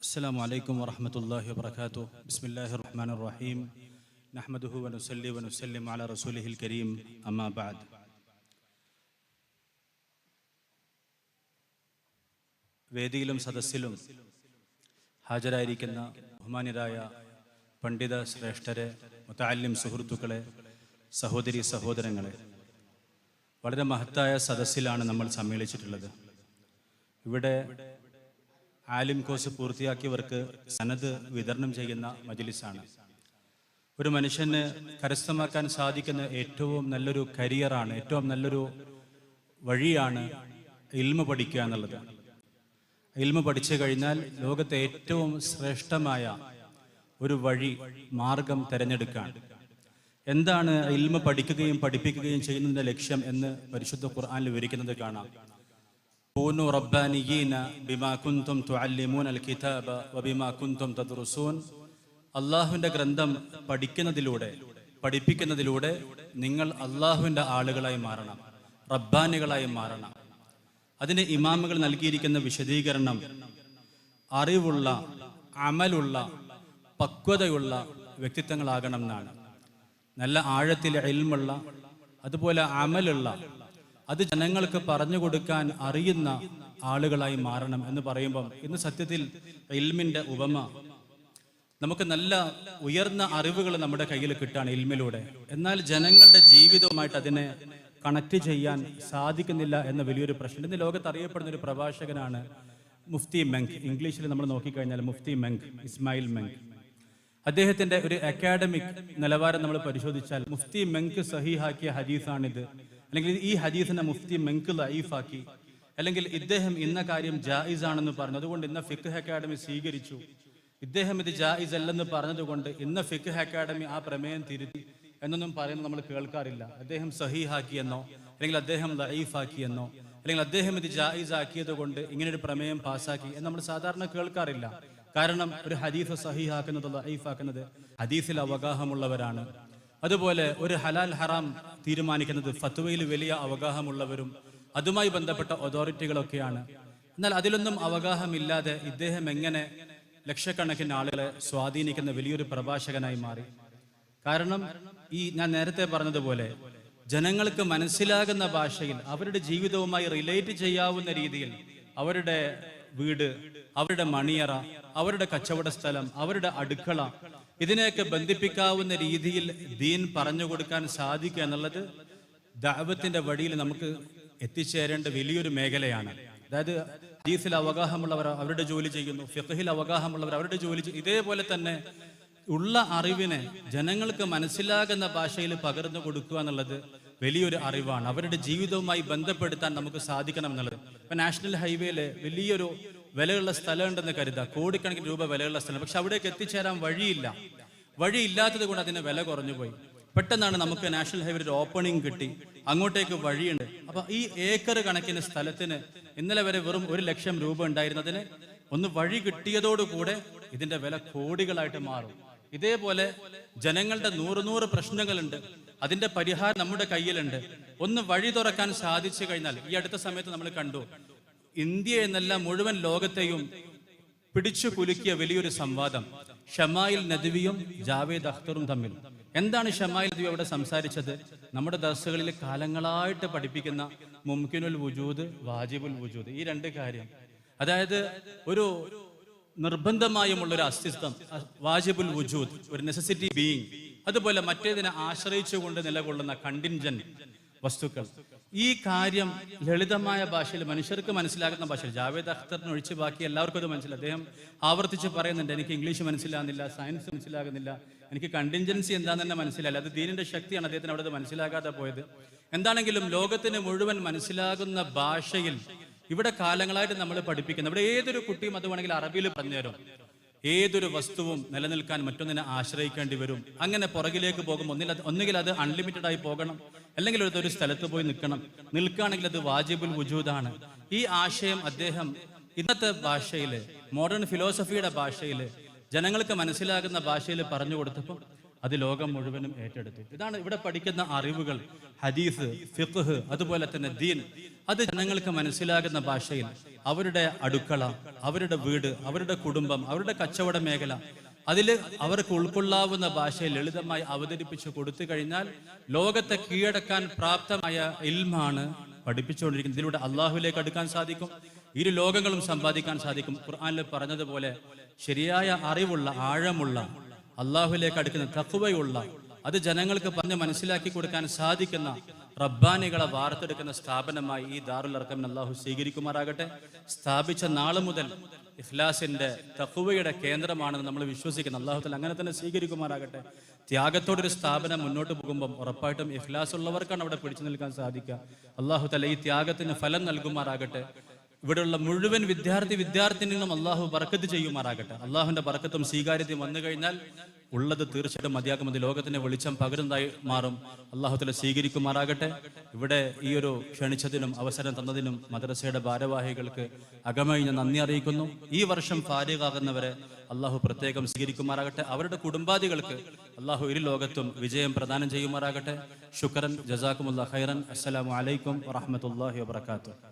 السلام عليكم ورحمة الله وبركاته. بسم الله الرحمن الرحيم. نحمده ونصلي ونسلم على رسوله الكريم. أما بعد. വേദിയിലും സദസ്സിലും ഹാജരായിരിക്കുന്ന ബഹുമാന്യരായ പണ്ഡിത ശ്രേഷ്ഠരെ, മുതഅല്ലിം സുഹൃത്തുക്കളെ, സഹോദരി സഹോദരങ്ങളെ, വളരെ മഹത്തായ സദസ്സിലാണ് നമ്മൾ സമ്മേളിച്ചിട്ടുള്ളത്. ഇവിടെ ആലിം കോഴ്സ് പൂർത്തിയാക്കിയവർക്ക് സനദ് വിതരണം ചെയ്യുന്ന മജ്ലിസാണ്. ഒരു മനുഷ്യന് കരസ്ഥമാക്കാൻ സാധിക്കുന്ന ഏറ്റവും നല്ലൊരു കരിയറാണ്, ഏറ്റവും നല്ലൊരു വഴിയാണ് ഇൽമ പഠിക്കുക എന്നുള്ളത്. ഇൽമ പഠിച്ചു കഴിഞ്ഞാൽ ലോകത്തെ ഏറ്റവും ശ്രേഷ്ഠമായ ഒരു വഴി, മാർഗം തിരഞ്ഞെടുക്കാൻ. എന്താണ് ഇൽമ പഠിക്കുകയും പഠിപ്പിക്കുകയും ചെയ്യുന്നതിന്റെ ലക്ഷ്യം എന്ന് പരിശുദ്ധ ഖുർആനിൽ വിവരിക്കുന്നത് കാണാം. കൂനു റബ്ബാനിയീന ബിമാ കുൻതും തുഅല്ലിമൂനൽ കിതാബ വബിമാ കുൻതും തദ്റുസൂൻ. അല്ലാഹുവിന്റെ ഗ്രന്ഥം പഠിപ്പിക്കുന്നതിലൂടെ നിങ്ങൾ അല്ലാഹുവിന്റെ ആളുകളായി മാറണം, റബ്ബാനികളായി മാറണം. അതിന് ഇമാമുകൾ നൽകിയിരിക്കുന്ന വിശദീകരണം അറിവുള്ള, അമലുള്ള, പക്വതയുള്ള വ്യക്തിത്വങ്ങളാകണം എന്നാണ്. നല്ല ആഴത്തിലെ ഇൽമുള്ള, അതുപോലെ അമലുള്ള, അത് ജനങ്ങൾക്ക് പറഞ്ഞു കൊടുക്കാൻ അറിയുന്ന ആളുകളായി മാറണം എന്ന് പറയുമ്പം ഇന്ന് സത്യത്തിൽ ഇൽമിന്റെ ഉപമ, നമുക്ക് നല്ല ഉയർന്ന അറിവുകൾ നമ്മുടെ കയ്യിൽ കിട്ടാണ് ഇൽമിലൂടെ. എന്നാൽ ജനങ്ങളുടെ ജീവിതവുമായിട്ട് അതിനെ കണക്ട് ചെയ്യാൻ സാധിക്കുന്നില്ല എന്ന വലിയൊരു പ്രശ്നം. ഇന്ന് ലോകത്ത് അറിയപ്പെടുന്ന ഒരു പ്രഭാഷകനാണ് മുഫ്തി മെങ്ക്. ഇംഗ്ലീഷിൽ നമ്മൾ നോക്കിക്കഴിഞ്ഞാൽ മുഫ്തി മെങ്ക്, ഇസ്മായിൽ മെങ്ക്. അദ്ദേഹത്തിന്റെ ഒരു അക്കാഡമിക് നിലവാരം നമ്മൾ പരിശോധിച്ചാൽ മുഫ്തി മെങ്ക് സഹീഹാക്കിയ ഹദീസാണിത്, അല്ലെങ്കിൽ ഈ ഹദീസിനെ മുഫ്തി മെങ്ക് ലഈഫാക്കി, അല്ലെങ്കിൽ ഇദ്ദേഹം ഇന്ന കാര്യം ജായിസ് ആണെന്ന് പറഞ്ഞു, അതുകൊണ്ട് ഇന്ന ഫിഖ് അക്കാഡമി സ്വീകരിച്ചു, ഇദ്ദേഹം ഇത് ജായിസ് അല്ലെന്ന് പറഞ്ഞതുകൊണ്ട് ഇന്ന ഫിഖ് അക്കാഡമി ആ പ്രമേയം തിരുത്തി എന്നൊന്നും പറയുന്നത് നമ്മൾ കേൾക്കാറില്ല. അദ്ദേഹം സഹീഹാക്കിയെന്നോ, അല്ലെങ്കിൽ അദ്ദേഹം ലഈഫാക്കിയെന്നോ, അല്ലെങ്കിൽ അദ്ദേഹം ഇത് ജായിസ് ആക്കിയത് കൊണ്ട് ഇങ്ങനൊരു പ്രമേയം പാസ്സാക്കി എന്ന് നമ്മൾ സാധാരണ കേൾക്കാറില്ല. കാരണം ഒരു ഹദീസ് സഹീഹാക്കുന്നത്, ലഈഫാക്കുന്നത് ഹദീസിൽ അവഗാഹമുള്ളവരാണ്. അതുപോലെ ഒരു ഹലാൽ ഹറാം തീരുമാനിക്കുന്നത് ഫത്വയിൽ വലിയ അവഗാഹമുള്ളവരും അതുമായി ബന്ധപ്പെട്ട അതോറിറ്റികളൊക്കെയാണ്. എന്നാൽ അതിലൊന്നും അവഗാഹമില്ലാതെ ഇദ്ദേഹം എങ്ങനെ ലക്ഷക്കണക്കിന് ആളുകളെ സ്വാധീനിക്കുന്ന വലിയൊരു പ്രഭാഷകനായി മാറി? കാരണം ഞാൻ നേരത്തെ പറഞ്ഞതുപോലെ ജനങ്ങൾക്ക് മനസ്സിലാകുന്ന ഭാഷയിൽ, അവരുടെ ജീവിതവുമായി റിലേറ്റ് ചെയ്യാവുന്ന രീതിയിൽ അവരുടെ വീട്, അവരുടെ മണിയറ, അവരുടെ കച്ചവട സ്ഥലം, അവരുടെ അടുക്കള, ഇതിനെയൊക്കെ ബന്ധിപ്പിക്കാവുന്ന രീതിയിൽ ദീൻ പറഞ്ഞു കൊടുക്കാൻ സാധിക്കുക എന്നുള്ളത് ദഅവത്തിന്റെ വഴിയിൽ നമുക്ക് എത്തിച്ചേരേണ്ട വലിയൊരു മേഖലയാണ്. അതായത് ഹദീസിൽ അവഗാഹമുള്ളവർ അവരുടെ ജോലി ചെയ്യുന്നു, ഫിഖ്ഹിൽ അവഗാഹമുള്ളവർ അവരുടെ ജോലി ചെയ്യുന്നു. ഇതേപോലെ തന്നെ ഉള്ള അറിവിനെ ജനങ്ങൾക്ക് മനസ്സിലാകുന്ന ഭാഷയിൽ പകർന്നു കൊടുക്കുക എന്നുള്ളത് വലിയൊരു അറിവാണ്. അവരുടെ ജീവിതവുമായി ബന്ധപ്പെടുത്താൻ നമുക്ക് സാധിക്കണം എന്നുള്ളത്. ഇപ്പൊ നാഷണൽ ഹൈവേയില് വലിയൊരു വിലയുള്ള സ്ഥലം ഉണ്ടെന്ന് കരുതാം, കോടിക്കണക്കിന് രൂപ വിലയുള്ള സ്ഥലം. പക്ഷെ അവിടേക്ക് എത്തിച്ചേരാൻ വഴിയില്ലാത്തത് കൊണ്ട് അതിന് വില കുറഞ്ഞു പോയി. പെട്ടെന്നാണ് നമുക്ക് നാഷണൽ ഹൈവേ ഒരു ഓപ്പണിംഗ് കിട്ടി, അങ്ങോട്ടേക്ക് വഴിയുണ്ട്. അപ്പൊ ഈ ഏക്കർ കണക്കിന് സ്ഥലത്തിന് ഇന്നലെ വരെ വെറും 1 ലക്ഷം രൂപ ഉണ്ടായിരുന്നതിന് ഒന്ന് വഴി കിട്ടിയതോടുകൂടെ ഇതിന്റെ വില കോടികളായിട്ട് മാറും. ഇതേപോലെ ജനങ്ങളുടെ 100 പ്രശ്നങ്ങളുണ്ട്, അതിന്റെ പരിഹാരം നമ്മുടെ കയ്യിലുണ്ട്. ഒന്ന് വഴി തുറക്കാൻ സാധിച്ചു കഴിഞ്ഞാൽ, ഈ അടുത്ത സമയത്ത് നമ്മൾ കണ്ടു, ഇന്ത്യ എന്നല്ല മുഴുവൻ ലോകത്തെയും പിടിച്ചു കുലുക്കിയ വലിയൊരു സംവാദം ഷമായിൽ നദ്വിയും ജാവേദ് അഖ്തറും തമ്മിൽ. എന്താണ് ഷമായിൽ നദ്വി അവിടെ സംസാരിച്ചത്? നമ്മുടെ ദർസുകളിൽ കാലങ്ങളായിട്ട് പഠിപ്പിക്കുന്ന മുംകിനുൽ വുജൂദ്, വാജിബുൽ വുജൂദ്, ഈ 2 കാര്യം. അതായത് ഒരു നിർബന്ധമായുമുള്ളൊരു അസ്തിത്വം, വാജിബുൽ വുജൂദ്, ഒരു നെസസിറ്റി ബീയിങ്. അതുപോലെ മറ്റേതിനെ ആശ്രയിച്ചുകൊണ്ട് നിലകൊള്ളുന്ന കണ്ടിൻജന്റ് വസ്തുക്കൾ. ഈ കാര്യം ലളിതമായ ഭാഷയിൽ, മനുഷ്യർക്ക് മനസ്സിലാകുന്ന ഭാഷയിൽ, ജാവേദ് അഖ്തറിന് ഒഴിച്ച് ബാക്കി എല്ലാവർക്കും അത് മനസ്സിലായി. അദ്ദേഹം ആവർത്തിച്ച് പറയുന്നുണ്ട്, എനിക്ക് ഇംഗ്ലീഷ് മനസ്സിലാകുന്നില്ല, സയൻസ് മനസ്സിലാകുന്നില്ല, എനിക്ക് കണ്ടിൻജൻസി എന്താണെന്ന് തന്നെ മനസ്സിലായില്ല. അത് ദീനിന്റെ ശക്തിയാണ് അദ്ദേഹത്തിന് അവിടെ മനസ്സിലാകാതെ പോയത്. എന്താണെങ്കിലും ലോകത്തിന് മുഴുവൻ മനസ്സിലാകുന്ന ഭാഷയിൽ ഇവിടെ കാലങ്ങളായിട്ട് നമ്മൾ പഠിപ്പിക്കുന്നത്, ഇവിടെ ഏതൊരു കുട്ടിയും അത് വേണമെങ്കിൽ അറബിയിൽ പറഞ്ഞുതരും. ഏതൊരു വസ്തുവും നിലനിൽക്കാൻ മറ്റൊന്നിനെ ആശ്രയിക്കേണ്ടി വരും. അങ്ങനെ പുറകിലേക്ക് പോകും. ഒന്നുകിൽ അത് അൺലിമിറ്റഡ് ആയി പോകണം, അല്ലെങ്കിൽ ഒരു സ്ഥലത്ത് പോയി നിൽക്കുകയാണെങ്കിൽ അത് വാജിബുൽ വുജൂദാണ്. ഈ ആശയം അദ്ദേഹം ഇന്നത്തെ ഭാഷയിൽ, മോഡേൺ ഫിലോസഫിയുടെ ഭാഷയിൽ, ജനങ്ങൾക്ക് മനസ്സിലാകുന്ന ഭാഷയിൽ പറഞ്ഞു കൊടുത്തപ്പോൾ അത് ലോകം മുഴുവനും ഏറ്റെടുത്തു. ഇതാണ് ഇവിടെ പഠിക്കുന്ന അറിവുകൾ, ഹദീസ്, ഫിഖ്ഹ്, അതുപോലെ തന്നെ ദീൻ. അത് ജനങ്ങൾക്ക് മനസ്സിലാകുന്ന ഭാഷയിൽ അവരുടെ അടുക്കള, അവരുടെ വീട്, അവരുടെ കുടുംബം, അവരുടെ കച്ചവട മേഖല, അതിൽ അവർക്ക് ഉൾക്കൊള്ളാവുന്ന ഭാഷയിൽ ലളിതമായി അവതരിപ്പിച്ചു കൊടുത്തു കഴിഞ്ഞാൽ ലോകത്തെ കീഴടക്കാൻ പ്രാപ്തമായ ഇൽമാണ് പഠിപ്പിച്ചുകൊണ്ടിരിക്കുന്നത്. ഇതിലൂടെ അള്ളാഹുവിലേക്ക് അടുക്കാൻ സാധിക്കും, ഇരു ലോകങ്ങളും സമ്പാദിക്കാൻ സാധിക്കും. ഖുർആനിൽ പറഞ്ഞതുപോലെ ശരിയായ അറിവുള്ള, ആഴമുള്ള, അള്ളാഹുവിലേക്ക് അടുക്കുന്ന, തഖ്വയുള്ള, അത് ജനങ്ങൾക്ക് പറഞ്ഞ് മനസ്സിലാക്കി കൊടുക്കാൻ സാധിക്കുന്ന റബ്ബാനികളെ വാർത്തെടുക്കുന്ന സ്ഥാപനമായി ഈ ദാറുൽ അർഖം അള്ളാഹു സ്വീകരിക്കുമാറാകട്ടെ. സ്ഥാപിച്ച നാള് മുതൽ ഇഖ്ലാസിന്റെ, തഖ്വയുടെ കേന്ദ്രമാണെന്ന് നമ്മൾ വിശ്വസിക്കുന്നു. അള്ളാഹു തആല അങ്ങനെ തന്നെ സ്വീകരിക്കുമാറാകട്ടെ. ത്യാഗത്തോടൊരു സ്ഥാപനം മുന്നോട്ട് പോകുമ്പോൾ ഉറപ്പായിട്ടും ഇഖ്ലാസ് ഉള്ളവർക്കാണ് അവിടെ പിടിച്ചു നിൽക്കാൻ സാധിക്കുക. അള്ളാഹു തആല ഈ ത്യാഗത്തിന് ഫലം നൽകുമാറാകട്ടെ. ഇവിടെയുള്ള മുഴുവൻ വിദ്യാർത്ഥിനികളും അള്ളാഹു ബർക്കത്ത് ചെയ്യുമാറാകട്ടെ. അള്ളാഹുവിന്റെ ബർക്കത്തും സ്വീകാര്യതയും വന്നു കഴിഞ്ഞാൽ ഉള്ളത് തീർച്ചയായിട്ടും മതിയാകും. ലോകത്തിന്റെ വെളിച്ചം പകരുന്നതായി മാറും. അള്ളാഹു തആല സ്വീകരിക്കുമാറാകട്ടെ. ഇവിടെ ഈ ഒരു ക്ഷണിച്ചതിനും അവസരം തന്നതിനും മദ്രസയുടെ ഭാരവാഹികൾക്ക് അകമഴിഞ്ഞ നന്ദി അറിയിക്കുന്നു. ഈ വർഷം ഫാരിഗാകുന്നവരെ അള്ളാഹു പ്രത്യേകം സ്വീകരിക്കുമാറാകട്ടെ. അവരുടെ കുടുംബാദികൾക്ക് അള്ളാഹു ഇരു ലോകത്തും വിജയം പ്രദാനം ചെയ്യുമാറാകട്ടെ. ശുക്രൻ, ജസാക്കുമുല്ലാഹ് ഖൈറൻ. അസ്സലാമു അലൈക്കും വറഹ്മത്തുള്ളാഹി വബറകാതുഹു.